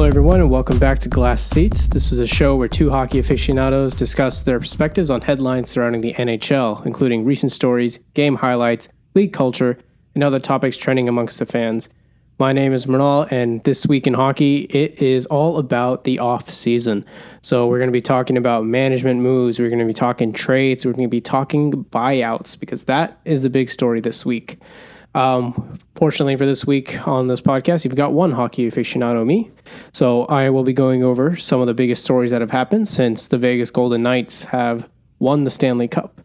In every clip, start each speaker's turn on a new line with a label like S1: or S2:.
S1: everyone, and welcome back to Glass Seats. This is a show where two hockey aficionados discuss their perspectives on headlines surrounding the NHL, including recent stories, game highlights, league culture, and other topics trending amongst the fans. My name is Mrinal, and this week in hockey, it is all about the off season. So we're going to be talking about management moves, we're going to be talking trades, we're going to be talking buyouts, because that is the big story this week. Fortunately for this week on this podcast, you've got one hockey aficionado, me. So I will be going over some of the biggest stories that have happened since the Vegas Golden Knights have won the Stanley Cup.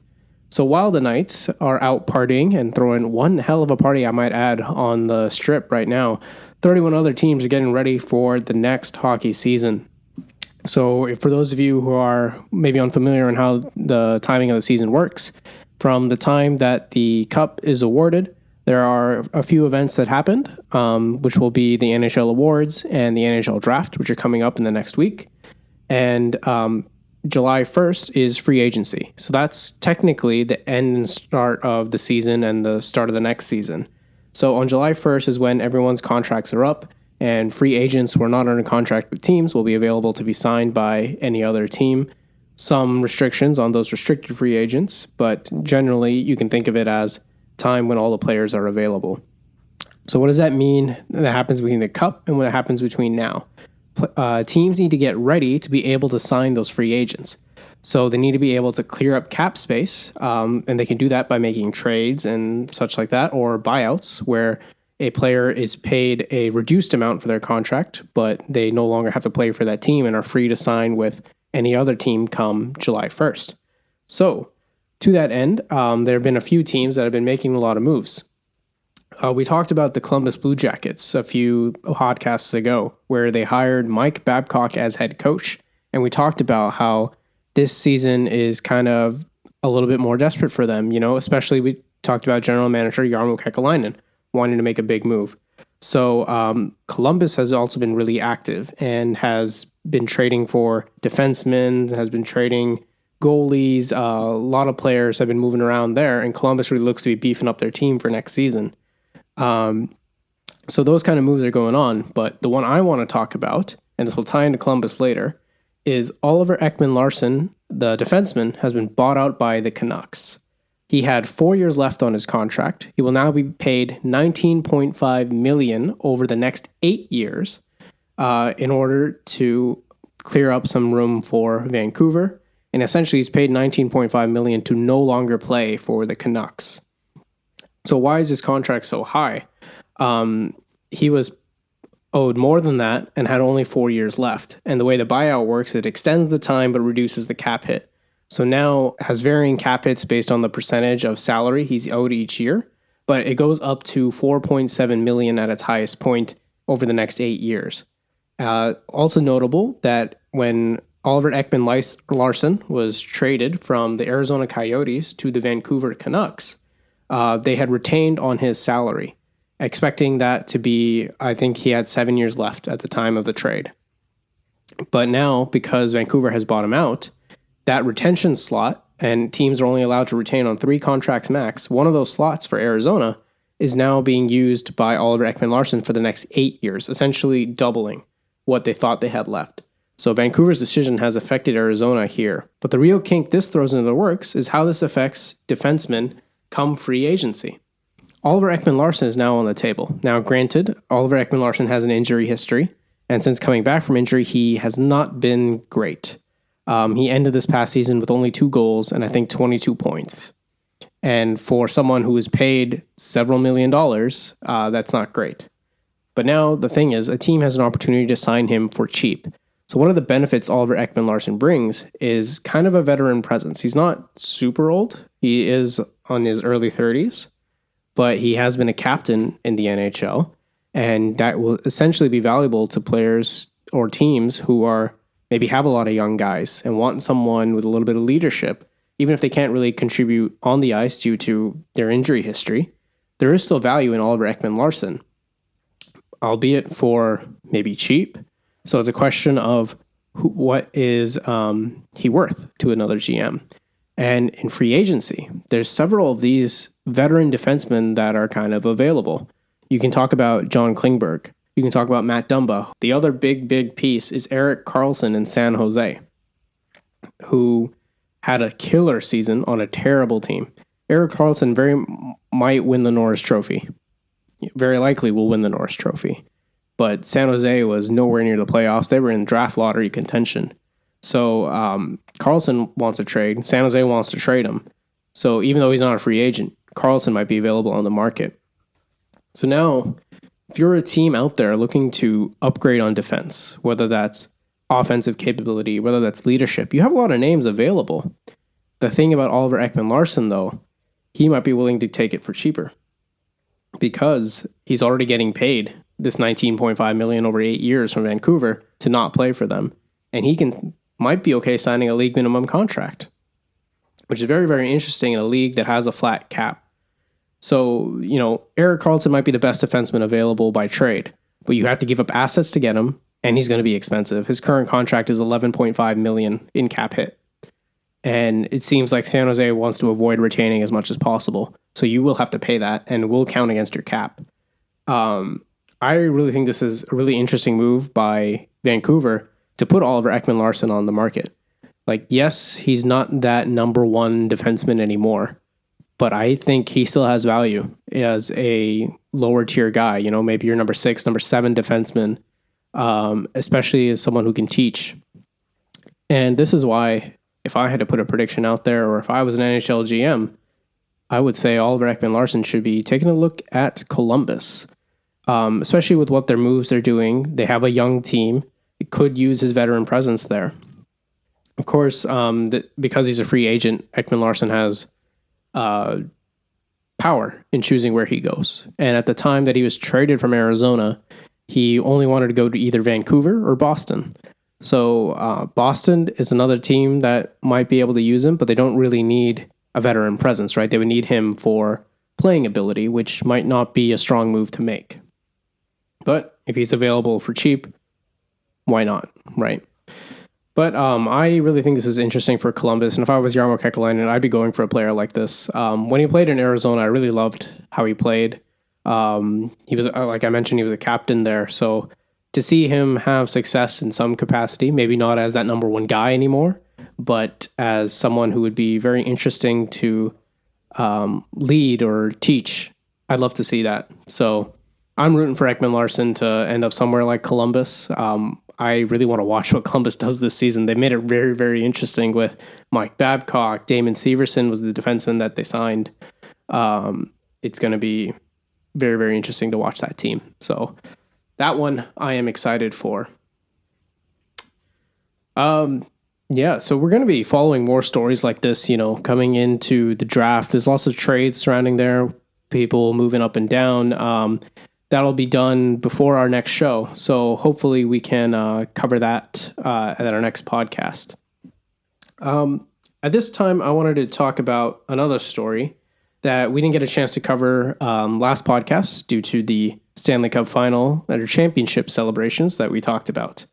S1: So while the Knights are out partying and throwing one hell of a party, I might add, on the strip right now, 31 other teams are getting ready for the next hockey season. So for those of you who are maybe unfamiliar on how the timing of the season works, from the time that the cup is awarded, there are a few events that happened, which will be the NHL Awards and the NHL Draft, which are coming up in the next week. And July 1st is free agency. So that's technically the end and start of the season and the start of the next season. So on July 1st is when everyone's contracts are up, and free agents who are not under contract with teams will be available to be signed by any other team. Some restrictions on those restricted free agents, but generally you can think of it as time when all the players are available. So what does that mean that happens between the cup and what happens between now? Teams need to get ready to be able to sign those free agents. So they need to be able to clear up cap space, and they can do that by making trades and such like that, or buyouts where a player is paid a reduced amount for their contract, but they no longer have to play for that team and are free to sign with any other team come July 1st. So to that end, there have been a few teams that have been making a lot of moves. We talked about the Columbus Blue Jackets a few podcasts ago, where they hired Mike Babcock as head coach. And we talked about how this season is kind of a little bit more desperate for them, especially we talked about general manager Jarmo Kekalainen wanting to make a big move. So Columbus has also been really active and has been trading for defensemen, has been trading goalies. A lot of players have been moving around there, and Columbus really looks to be beefing up their team for next season. So those kind of moves are going on, but the one I want to talk about, and this will tie into Columbus later, is Oliver Ekman-Larsson, the defenseman, has been bought out by the Canucks. He had 4 years left on his contract. He will now be paid $19.5 million over the next 8 years in order to clear up some room for Vancouver. And essentially, he's paid $19.5 million to no longer play for the Canucks. So why is his contract so high? He was owed more than that and had only 4 years left. And the way the buyout works, it extends the time but reduces the cap hit. So now has varying cap hits based on the percentage of salary he's owed each year, but it goes up to $4.7 million at its highest point over the next 8 years. Also notable that when Oliver Ekman-Larsson was traded from the Arizona Coyotes to the Vancouver Canucks, they had retained on his salary, expecting that to be, I think he had 7 years left at the time of the trade. But now, because Vancouver has bought him out, that retention slot, and teams are only allowed to retain on 3 contracts max, one of those slots for Arizona is now being used by Oliver Ekman-Larsson for the next 8 years, essentially doubling what they thought they had left. So Vancouver's decision has affected Arizona here. But the real kink this throws into the works is how this affects defensemen come free agency. Oliver Ekman-Larsson is now on the table. Now, granted, Oliver Ekman-Larsson has an injury history, and since coming back from injury, he has not been great. He ended this past season with only 2 goals and I think 22 points. And for someone who was paid several $1 million, that's not great. But now the thing is, a team has an opportunity to sign him for cheap. So one of the benefits Oliver Ekman-Larsson brings is kind of a veteran presence. He's not super old. He is on his early 30s, but he has been a captain in the NHL, and that will essentially be valuable to players or teams who are maybe have a lot of young guys and want someone with a little bit of leadership, even if they can't really contribute on the ice due to their injury history. There is still value in Oliver Ekman-Larsson, albeit for maybe cheap. So it's a question of what is he worth to another GM. And in free agency, there's several of these veteran defensemen that are kind of available. You can talk about John Klingberg. You can talk about Matt Dumba. The other big piece is Erik Karlsson in San Jose, who had a killer season on a terrible team. Erik Karlsson might win the Norris Trophy. Very likely will win the Norris Trophy. But San Jose was nowhere near the playoffs. They were in draft lottery contention. So Karlsson wants a trade. San Jose wants to trade him. So even though he's not a free agent, Karlsson might be available on the market. So now, if you're a team out there looking to upgrade on defense, whether that's offensive capability, whether that's leadership, you have a lot of names available. The thing about Oliver Ekman-Larsson, though, he might be willing to take it for cheaper because he's already getting paid this $19.5 million over 8 years from Vancouver to not play for them. And he might be okay signing a league minimum contract, which is very, very interesting in a league that has a flat cap. So, Erik Karlsson might be the best defenseman available by trade, but you have to give up assets to get him, and he's going to be expensive. His current contract is $11.5 million in cap hit. And it seems like San Jose wants to avoid retaining as much as possible. So you will have to pay that, and it will count against your cap. I really think this is a really interesting move by Vancouver to put Oliver Ekman-Larsson on the market. Like, yes, he's not that number one defenseman anymore, but I think he still has value as a lower tier guy. Maybe your number 6, number 7 defenseman, especially as someone who can teach. And this is why, if I had to put a prediction out there, or if I was an NHL GM, I would say Oliver Ekman-Larsson should be taking a look at Columbus, especially with what their moves are doing. They have a young team. It could use his veteran presence there. Of course, because he's a free agent, Ekman-Larsson has power in choosing where he goes. And at the time that he was traded from Arizona, he only wanted to go to either Vancouver or Boston. So Boston is another team that might be able to use him, but they don't really need a veteran presence, right? They would need him for playing ability, which might not be a strong move to make. But if he's available for cheap, why not, right? But I really think this is interesting for Columbus. And if I was Jarmo Kekalainen, I'd be going for a player like this. When he played in Arizona, I really loved how he played. He was, like I mentioned, he was a captain there. So to see him have success in some capacity, maybe not as that number one guy anymore, but as someone who would be very interesting to lead or teach, I'd love to see that. So I'm rooting for Ekman-Larsson to end up somewhere like Columbus. I really want to watch what Columbus does this season. They made it very, very interesting with Mike Babcock. Damon Severson was the defenseman that they signed. It's going to be very, very interesting to watch that team. So that one I am excited for. Yeah, so we're going to be following more stories like this, coming into the draft. There's lots of trades surrounding there, people moving up and down. That'll be done before our next show. So hopefully we can cover that at our next podcast. At this time, I wanted to talk about another story that we didn't get a chance to cover last podcast due to the Stanley Cup final or championship celebrations that we talked about.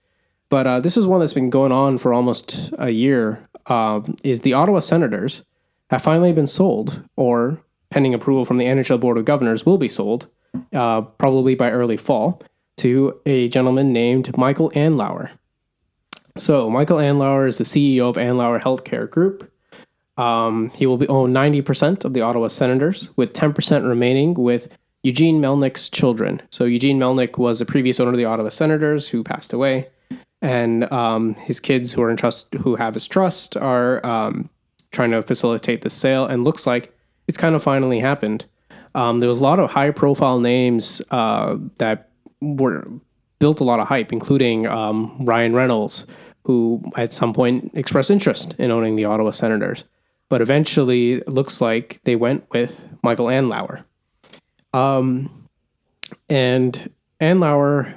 S1: But this is one that's been going on for almost a year, is the Ottawa Senators have finally been sold, or pending approval from the NHL Board of Governors will be sold, probably by early fall, to a gentleman named Michael Andlauer. So Michael Andlauer is the CEO of Andlauer Healthcare Group. He will own 90% of the Ottawa Senators, with 10% remaining with Eugene Melnick's children. So Eugene Melnick was a previous owner of the Ottawa Senators who passed away, and his kids who are in trust, who have his trust, are trying to facilitate the sale, and looks like it's kind of finally happened. There was a lot of high-profile names that built a lot of hype, including Ryan Reynolds, who at some point expressed interest in owning the Ottawa Senators. But eventually, it looks like they went with Michael Andlauer. And Andlauer,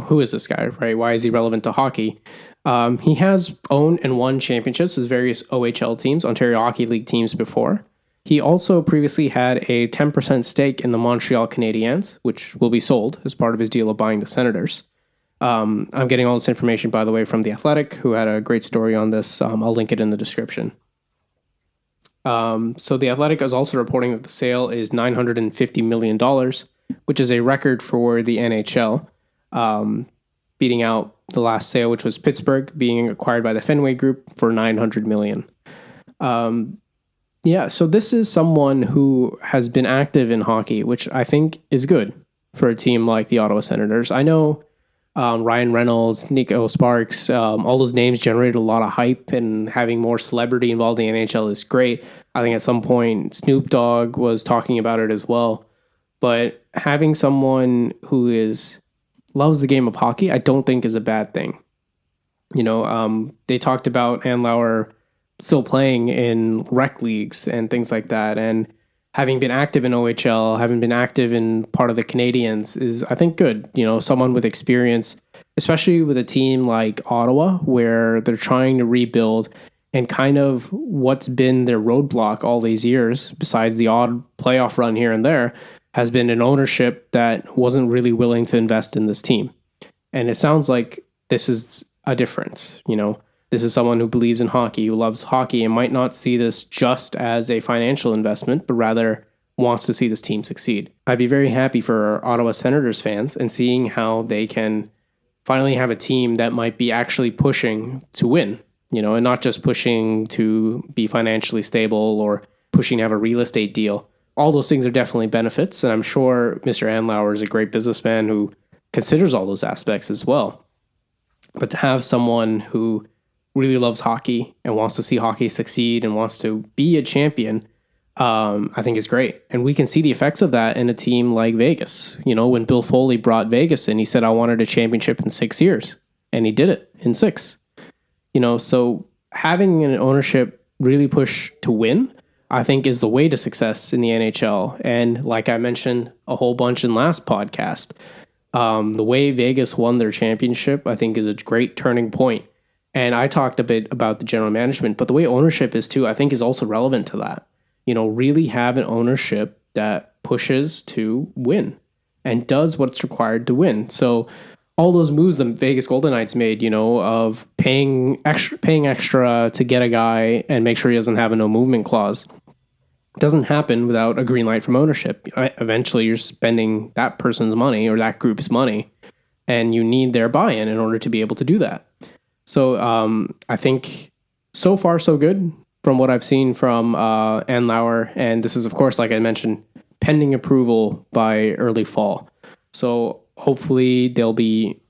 S1: who is this guy, right? Why is he relevant to hockey? He has owned and won championships with various OHL teams, Ontario Hockey League teams before. He also previously had a 10% stake in the Montreal Canadiens, which will be sold as part of his deal of buying the Senators. I'm getting all this information, by the way, from The Athletic, who had a great story on this. I'll link it in the description. So The Athletic is also reporting that the sale is $950 million, which is a record for the NHL. beating out the last sale, which was Pittsburgh being acquired by the Fenway Group for $900 million. So this is someone who has been active in hockey, which I think is good for a team like the Ottawa Senators. I know Ryan Reynolds, Nico Sparks, all those names generated a lot of hype, and having more celebrity involved in the NHL is great. I think at some point Snoop Dogg was talking about it as well. But having someone who loves the game of hockey, I don't think is a bad thing. They talked about Andlauer still playing in rec leagues and things like that, and having been active in OHL, having been active in part of the Canadiens is, I think, good. Someone with experience, especially with a team like Ottawa, where they're trying to rebuild, and kind of what's been their roadblock all these years, besides the odd playoff run here and there, has been an ownership that wasn't really willing to invest in this team. And it sounds like this is a difference. This is someone who believes in hockey, who loves hockey, and might not see this just as a financial investment, but rather wants to see this team succeed. I'd be very happy for Ottawa Senators fans and seeing how they can finally have a team that might be actually pushing to win, and not just pushing to be financially stable or pushing to have a real estate deal. All those things are definitely benefits, and I'm sure Mr. Andlauer is a great businessman who considers all those aspects as well. But to have someone who really loves hockey and wants to see hockey succeed and wants to be a champion, I think is great. And we can see the effects of that in a team like Vegas. When Bill Foley brought Vegas in, he said, I wanted a championship in 6 years. And he did it in 6. So having an ownership really push to win, I think, is the way to success in the NHL. And like I mentioned a whole bunch in last podcast, the way Vegas won their championship, I think, is a great turning point. And I talked a bit about the general management, but the way ownership is too, I think, is also relevant to that. Really have an ownership that pushes to win and does what's required to win. So all those moves the Vegas Golden Knights made, of paying extra to get a guy and make sure he doesn't have a no movement clause, doesn't happen without a green light from ownership. Eventually, you're spending that person's money or that group's money, and you need their buy-in in order to be able to do that. So I think so far so good from what I've seen from Andlauer. And this is, of course, like I mentioned, pending approval by early fall. So hopefully they'll be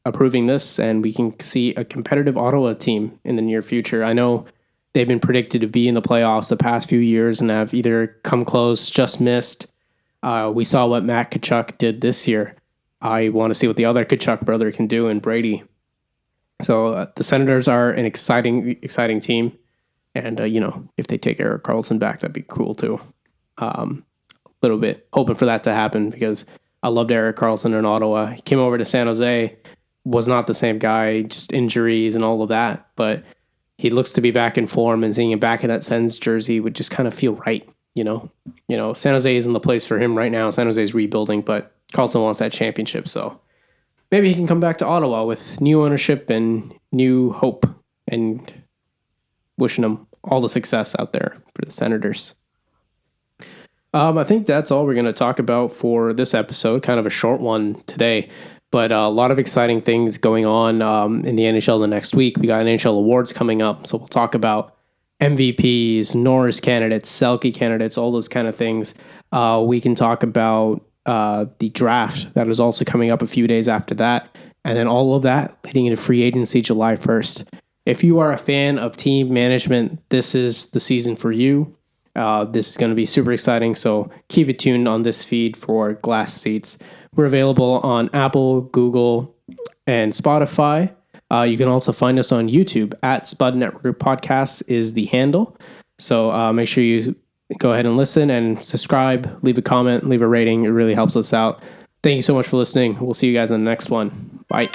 S1: approving this and we can see a competitive Ottawa team in the near future. I know they've been predicted to be in the playoffs the past few years and have either come close, just missed. We saw what Matt Tkachuk did this year. I want to see what the other Tkachuk brother can do, and Brady. So the Senators are an exciting team. And, if they take Erik Karlsson back, that'd be cool too. A little bit hoping for that to happen because I loved Erik Karlsson in Ottawa. He came over to San Jose, was not the same guy, just injuries and all of that. But he looks to be back in form, and seeing him back in that Sens jersey would just kind of feel right. San Jose isn't the place for him right now. San Jose is rebuilding, but Karlsson wants that championship. So maybe he can come back to Ottawa with new ownership and new hope, and wishing him all the success out there for the Senators. I think that's all we're going to talk about for this episode. Kind of a short one today, but a lot of exciting things going on in the NHL the next week. We got NHL awards coming up, so we'll talk about MVPs, Norris candidates, Selke candidates, all those kind of things. We can talk about the draft that is also coming up a few days after that, and then all of that leading into free agency July 1st. If you are a fan of team management, this is the season for you. This is going to be super exciting, so keep it tuned on this feed for Glass Seats. We're available on Apple, Google, and Spotify. You can also find us on YouTube at Spud Network Podcasts is the handle. So make sure you go ahead and listen and subscribe, leave a comment, leave a rating. It really helps us out. Thank you so much for listening. We'll see you guys in the next one. Bye.